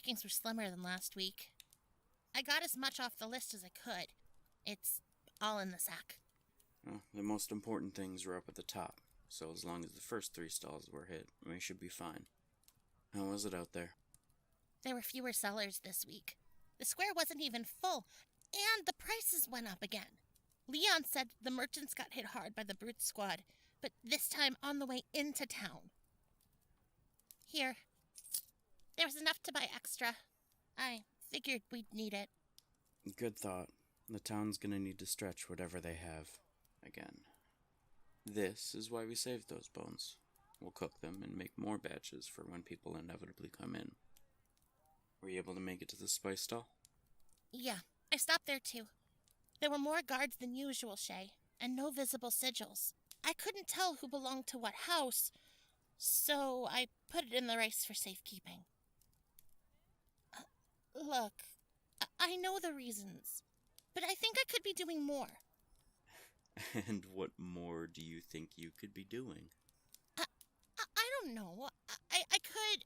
pickings were slimmer than last week. I got as much off the list as I could. It's all in the sack. Well, the most important things were up at the top, so as long as the first 3 stalls were hit, we should be fine. How was it out there? There were fewer sellers this week. The square wasn't even full, and the prices went up again. Leon said the merchants got hit hard by the brute squad, but this time on the way into town. Here. There was enough to buy extra. I figured we'd need it. Good thought. The town's gonna need to stretch whatever they have. Again. This is why we saved those bones. We'll cook them and make more batches for when people inevitably come in. Were you able to make it to the spice stall? Yeah, I stopped there too. There were more guards than usual, Shea, and no visible sigils. I couldn't tell who belonged to what house, so I put it in the rice for safekeeping. Look, I know the reasons, but I think I could be doing more. And what more do you think you could be doing? I don't know. I could...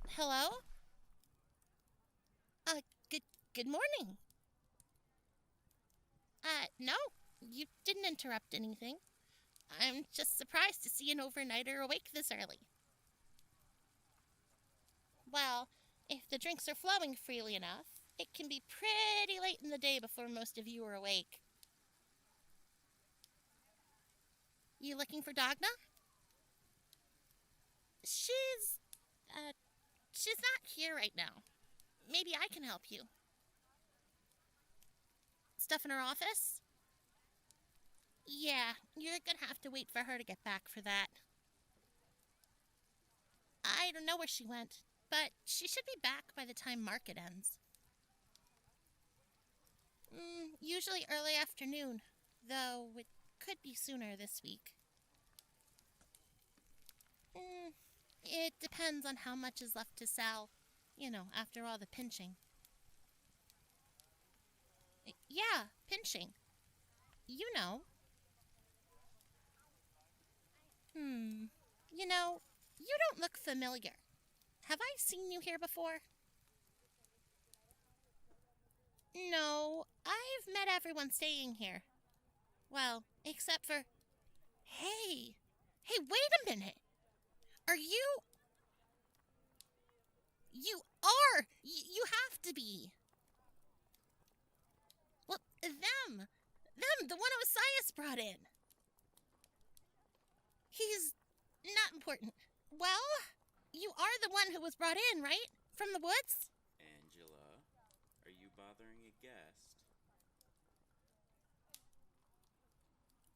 Hello? Good morning. No, you didn't interrupt anything. I'm just surprised to see an overnighter awake this early. Well, if the drinks are flowing freely enough, it can be pretty late in the day before most of you are awake. You looking for Dagna? She's not here right now. Maybe I can help you. Stuff in her office? Yeah, you're gonna have to wait for her to get back for that. I don't know where she went, but she should be back by the time market ends. Usually early afternoon, though it could be sooner this week. It depends on how much is left to sell, after all the pinching. Yeah, pinching. You know. You don't look familiar. Have I seen you here before? No, I've met everyone staying here. Well, except for... Hey, wait a minute. Are you... You are! You have to be. Well, them, the one Osias brought in. He's not important. Well, you are the one who was brought in, right? From the woods? Angela, are you bothering a guest?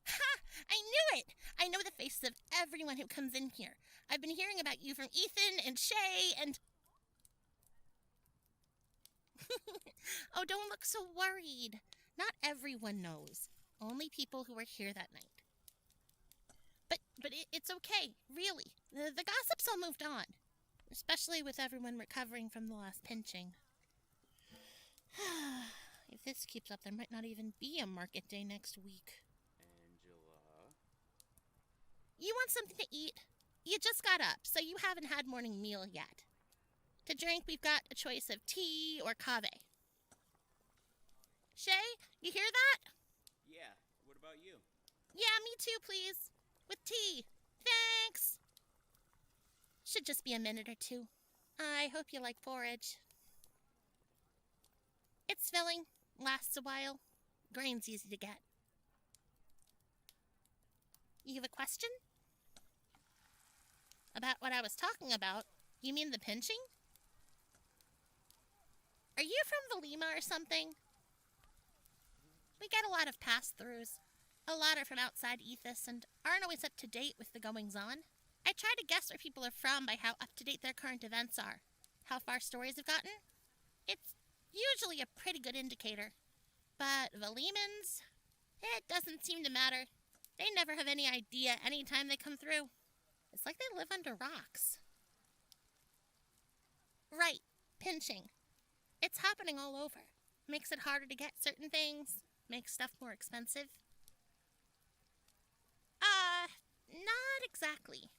Ha! I knew it! I know the faces of everyone who comes in here. I've been hearing about you from Ethan and Shea and... Oh, don't look so worried. Not everyone knows. Only people who were here that night. But it's okay, really. The gossip's all moved on. Especially with everyone recovering from the last pinching. If this keeps up, there might not even be a market day next week. Angela? You want something to eat? You just got up, so you haven't had morning meal yet. To drink, we've got a choice of tea or kave. Shea, you hear that? Yeah, what about you? Yeah, me too, please. With tea. Thanks. Should just be a minute or two. I hope you like porridge. It's filling. Lasts a while. Grain's easy to get. You have a question? About what I was talking about? You mean the pinching? Are you from the Lima or something? We get a lot of pass-throughs. A lot are from outside Ethos and aren't always up to date with the goings-on. I try to guess where people are from by how up-to-date their current events are. How far stories have gotten. It's usually a pretty good indicator. But Valimans, it doesn't seem to matter. They never have any idea any time they come through. It's like they live under rocks. Right, pinching. It's happening all over. Makes it harder to get certain things. Makes stuff more expensive. Not exactly.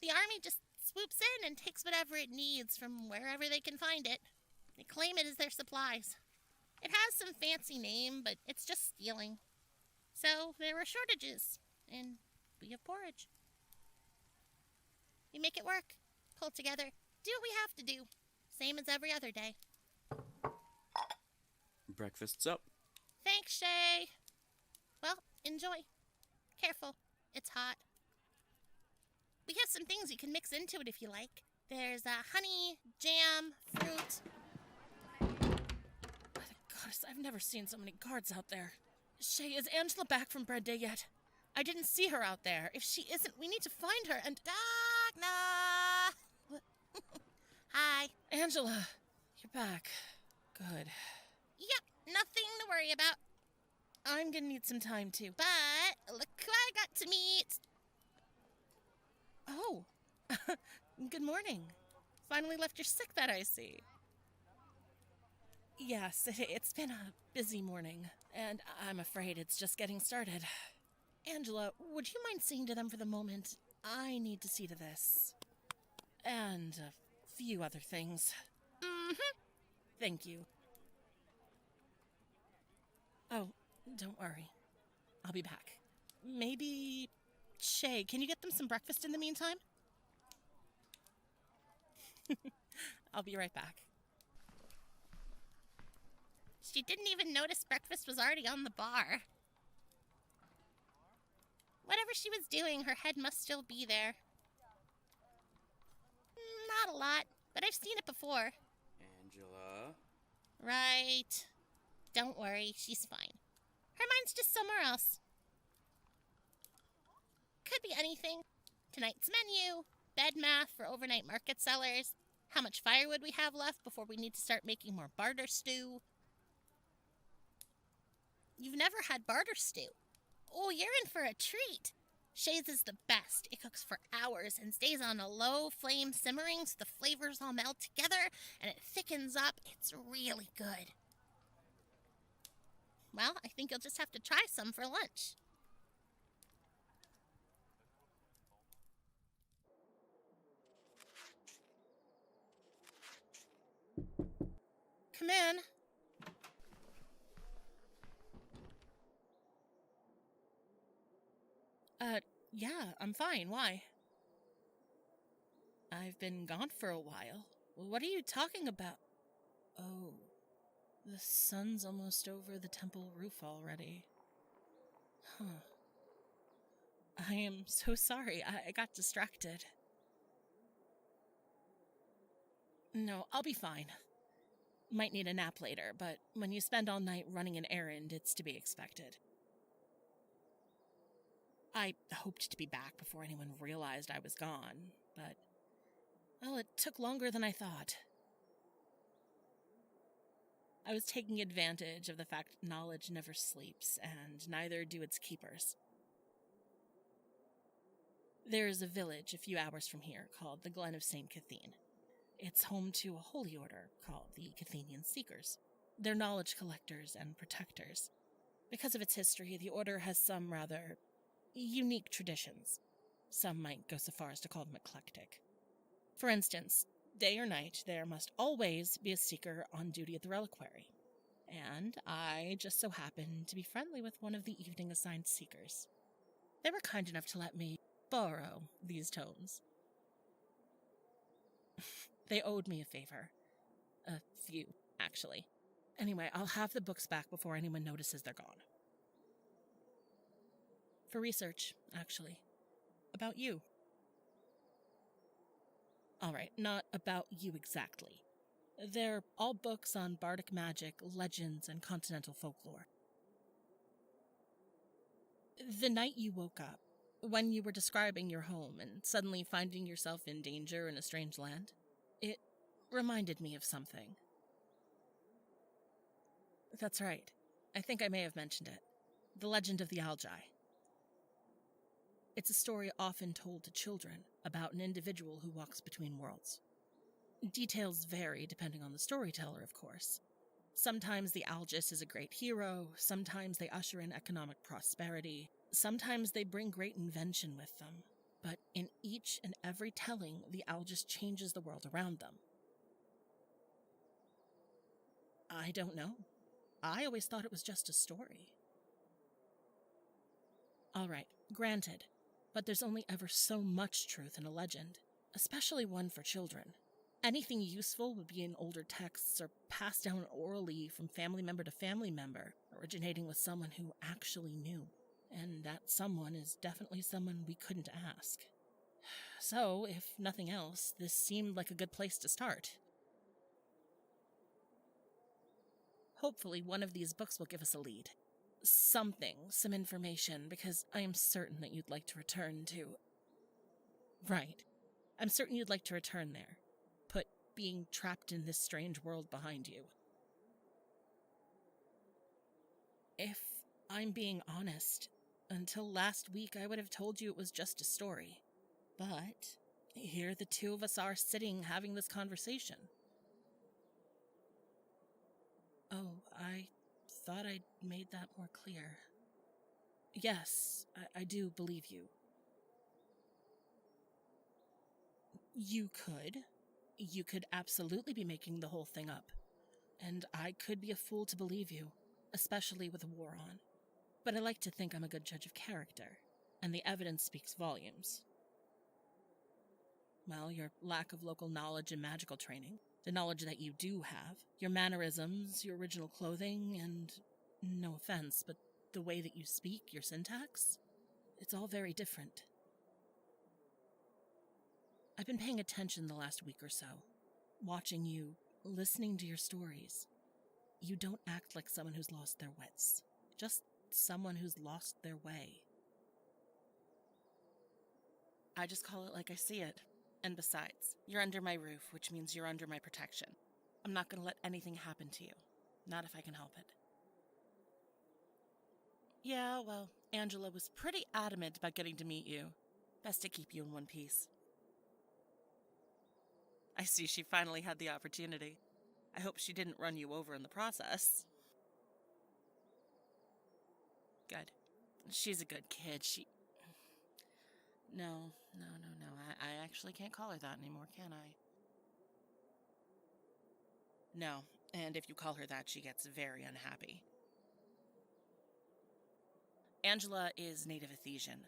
The army just swoops in and takes whatever it needs from wherever they can find it. They claim it as their supplies. It has some fancy name, but it's just stealing. So there are shortages, and we have porridge. We make it work, pull together, do what we have to do, same as every other day. Breakfast's up. Thanks, Shea. Well, enjoy. Careful, it's hot. We have some things you can mix into it if you like. There's honey, jam, fruit. By the goddess, I've never seen so many guards out there. Shea, is Angela back from bread day yet? I didn't see her out there. If she isn't, we need to find her and... Dagna! Hi. Angela, you're back. Good. Yep, nothing to worry about. I'm gonna need some time too. But look who I got to meet. Oh, good morning. Finally left your sickbed, I see. Yes, it's been a busy morning, and I'm afraid it's just getting started. Angela, would you mind seeing to them for the moment? I need to see to this. And a few other things. Mm-hmm. Thank you. Oh, don't worry. I'll be back. Maybe... Shea, can you get them some breakfast in the meantime? I'll be right back. She didn't even notice breakfast was already on the bar. Whatever she was doing, her head must still be there. Not a lot, but I've seen it before. Angela? Right. Don't worry, she's fine. Her mind's just somewhere else. Could be anything. Tonight's menu, bed math for overnight market sellers, how much firewood we have left before we need to start making more barter stew. You've never had barter stew. Oh, you're in for a treat. Shea's is the best. It cooks for hours and stays on a low flame simmering so the flavors all meld together and it thickens up. It's really good. Well, I think you'll just have to try some for lunch. Come in. Yeah, I'm fine. Why? I've been gone for a while. What are you talking about? Oh, the sun's almost over the temple roof already. Huh. I am so sorry. I got distracted. No, I'll be fine. Might need a nap later, but when you spend all night running an errand, it's to be expected. I hoped to be back before anyone realized I was gone, but, well, it took longer than I thought. I was taking advantage of the fact knowledge never sleeps, and neither do its keepers. There is a village a few hours from here called the Glen of St. Cathene. It's home to a holy order called the Athenian Seekers. They're knowledge collectors and protectors. Because of its history, the order has some rather unique traditions. Some might go so far as to call them eclectic. For instance, day or night, there must always be a seeker on duty at the reliquary. And I just so happened to be friendly with one of the evening assigned seekers. They were kind enough to let me borrow these tomes. They owed me a favor. A few, actually. Anyway, I'll have the books back before anyone notices they're gone. For research, actually. About you. Alright, not about you exactly. They're all books on bardic magic, legends, and continental folklore. The night you woke up, when you were describing your home and suddenly finding yourself in danger in a strange land, it reminded me of something. That's right. I think I may have mentioned it. The legend of the Algis. It's a story often told to children about an individual who walks between worlds. Details vary depending on the storyteller, of course. Sometimes the Algis is a great hero, sometimes they usher in economic prosperity, sometimes they bring great invention with them. But in each and every telling, the Algis changes the world around them. I don't know. I always thought it was just a story. All right, granted, but there's only ever so much truth in a legend, especially one for children. Anything useful would be in older texts or passed down orally from family member to family member, originating with someone who actually knew. And that someone is definitely someone we couldn't ask. So, if nothing else, this seemed like a good place to start. Hopefully one of these books will give us a lead. Something, some information, because I am certain that you'd like to return to... Right. I'm certain you'd like to return there. Put being trapped in this strange world behind you. If I'm being honest, until last week I would have told you it was just a story. But here the two of us are sitting having this conversation. Oh, I thought I'd made that more clear. Yes, I do believe you. You could. You could absolutely be making the whole thing up. And I could be a fool to believe you, especially with a war on. But I like to think I'm a good judge of character, and the evidence speaks volumes. Well, your lack of local knowledge and magical training, the knowledge that you do have, your mannerisms, your original clothing, and, no offense, but the way that you speak, your syntax, it's all very different. I've been paying attention the last week or so, watching you, listening to your stories. You don't act like someone who's lost their wits, just someone who's lost their way. I just call it like I see it. And besides, you're under my roof, which means you're under my protection. I'm not going to let anything happen to you. Not if I can help it. Yeah, well, Angela was pretty adamant about getting to meet you. Best to keep you in one piece. I see she finally had the opportunity. I hope she didn't run you over in the process. Good. She's a good kid. No. I actually can't call her that anymore, can I? No, and if you call her that, she gets very unhappy. Angela is native Athenian.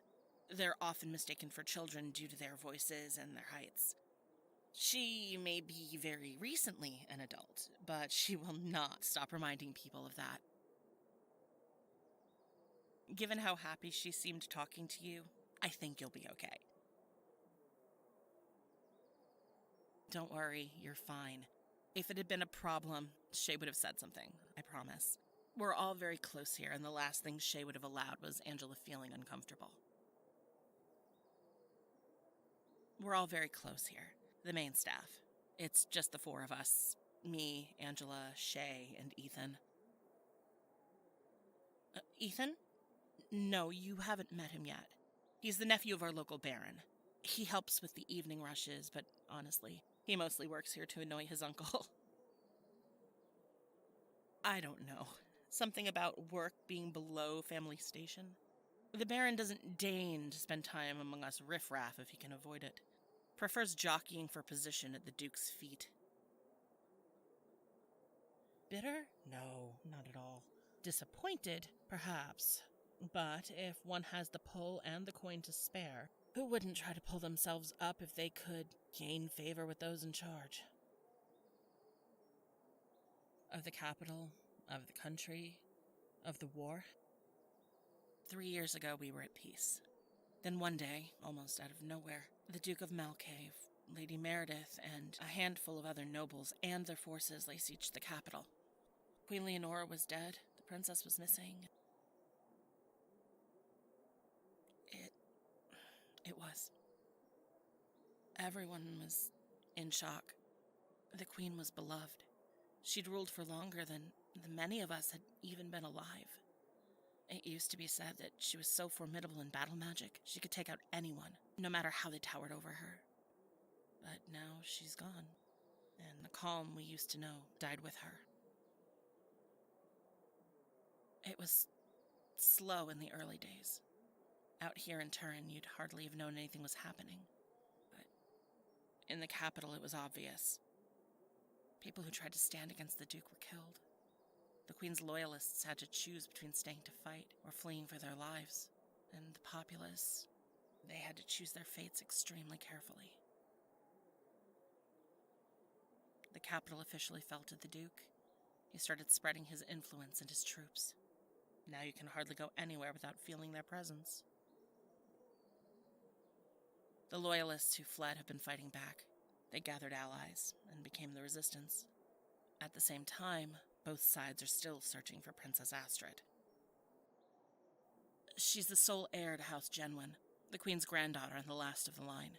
They're often mistaken for children due to their voices and their heights. She may be very recently an adult, but she will not stop reminding people of that. Given how happy she seemed talking to you, I think you'll be okay. Don't worry, you're fine. If it had been a problem, Shea would have said something, I promise. We're all very close here, and the last thing Shea would have allowed was Angela feeling uncomfortable. We're all very close here, the main staff. It's just the four of us. Me, Angela, Shea, and Ethan. Ethan? No, you haven't met him yet. He's the nephew of our local baron. He helps with the evening rushes, but honestly, he mostly works here to annoy his uncle. I don't know. Something about work being below family station? The Baron doesn't deign to spend time among us riffraff if he can avoid it. Prefers jockeying for position at the Duke's feet. Bitter? No, not at all. Disappointed, perhaps. But if one has the pull and the coin to spare, who wouldn't try to pull themselves up if they could gain favor with those in charge? Of the capital, of the country, of the war. 3 years ago we were at peace. Then one day, almost out of nowhere, the Duke of Malcave, Lady Meredith, and a handful of other nobles and their forces lay siege to the capital. Queen Leonora was dead, the princess was missing. It was. Everyone was in shock. The queen was beloved. She'd ruled for longer than many of us had even been alive. It used to be said that she was so formidable in battle magic, she could take out anyone, no matter how they towered over her. But now she's gone, and the calm we used to know died with her. It was slow in the early days. Out here in Turin, you'd hardly have known anything was happening. But in the capital, it was obvious. People who tried to stand against the Duke were killed. The Queen's loyalists had to choose between staying to fight or fleeing for their lives. And the populace, they had to choose their fates extremely carefully. The capital officially fell to the Duke. He started spreading his influence and his troops. Now you can hardly go anywhere without feeling their presence. The loyalists who fled have been fighting back. They gathered allies and became the resistance. At the same time, both sides are still searching for Princess Astrid. She's the sole heir to House Genwin, the Queen's granddaughter and the last of the line.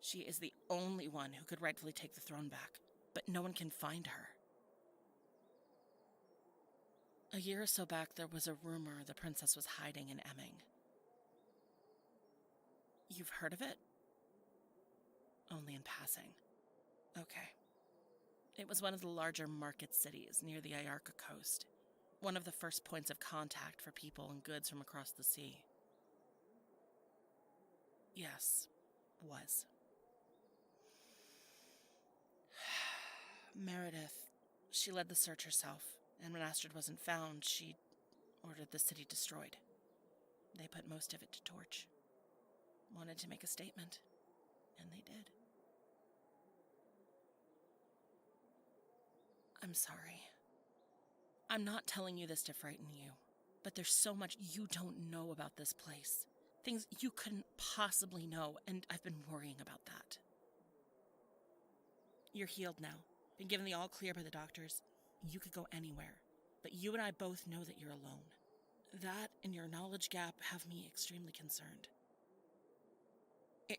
She is the only one who could rightfully take the throne back, but no one can find her. A year or so back, there was a rumor the princess was hiding in Emming. You've heard of it? Only in passing. Okay. It was one of the larger market cities near the Iarka coast, one of the first points of contact for people and goods from across the sea. Yes, was. Meredith, she led the search herself, and when Astrid wasn't found, she ordered the city destroyed. They put most of it to torch. Wanted to make a statement, and they did. I'm sorry. I'm not telling you this to frighten you, but there's so much you don't know about this place. Things you couldn't possibly know, and I've been worrying about that. You're healed now. Been given the all clear by the doctors. You could go anywhere, but you and I both know that you're alone. That and your knowledge gap have me extremely concerned.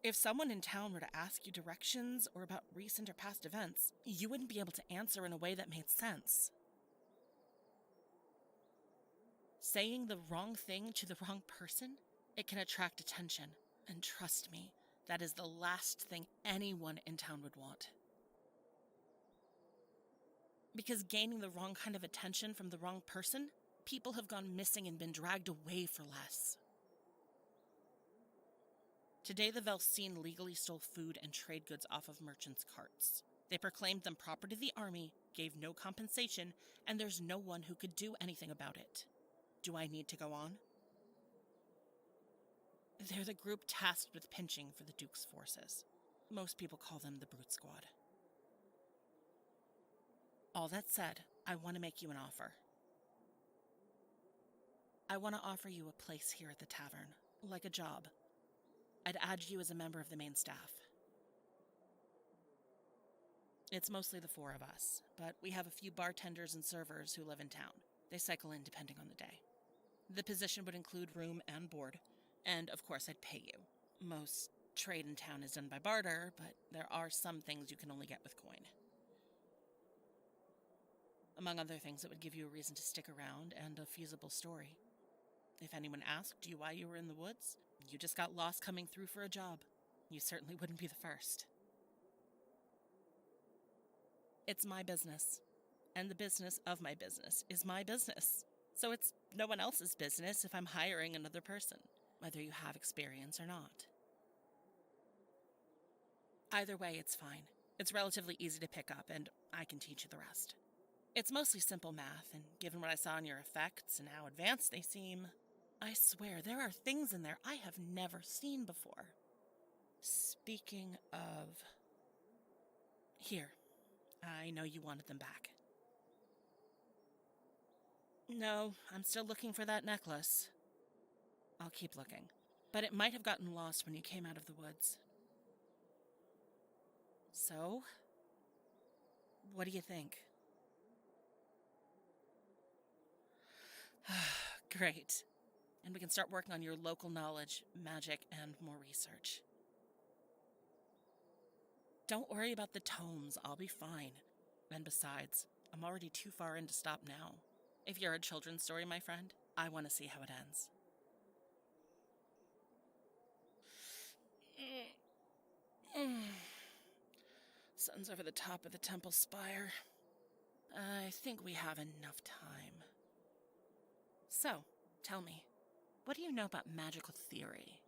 If someone in town were to ask you directions or about recent or past events, you wouldn't be able to answer in a way that made sense. Saying the wrong thing to the wrong person, it can attract attention. And trust me, that is the last thing anyone in town would want. Because gaining the wrong kind of attention from the wrong person, people have gone missing and been dragged away for less. Today, the Velsine legally stole food and trade goods off of merchants' carts. They proclaimed them property of the army, gave no compensation, and there's no one who could do anything about it. Do I need to go on? They're the group tasked with pinching for the Duke's forces. Most people call them the Brute Squad. All that said, I want to make you an offer. I want to offer you a place here at the tavern, like a job. I'd add you as a member of the main staff. It's mostly the four of us, but we have a few bartenders and servers who live in town. They cycle in depending on the day. The position would include room and board, and of course I'd pay you. Most trade in town is done by barter, but there are some things you can only get with coin. Among other things, it would give you a reason to stick around and a feasible story. If anyone asked you why you were in the woods, you just got lost coming through for a job. You certainly wouldn't be the first. It's my business, and the business of my business is my business. So it's no one else's business if I'm hiring another person, whether you have experience or not. Either way, it's fine. It's relatively easy to pick up, and I can teach you the rest. It's mostly simple math, and given what I saw in your effects and how advanced they seem, I swear there are things in there I have never seen before. Speaking of... Here, I know you wanted them back. No, I'm still looking for that necklace. I'll keep looking, but it might have gotten lost when you came out of the woods. So, what do you think? Great. And we can start working on your local knowledge, magic, and more research. Don't worry about the tomes, I'll be fine. And besides, I'm already too far in to stop now. If you're a children's story, my friend, I want to see how it ends. Sun's over the top of the temple spire. I think we have enough time. So, tell me, what do you know about magical theory?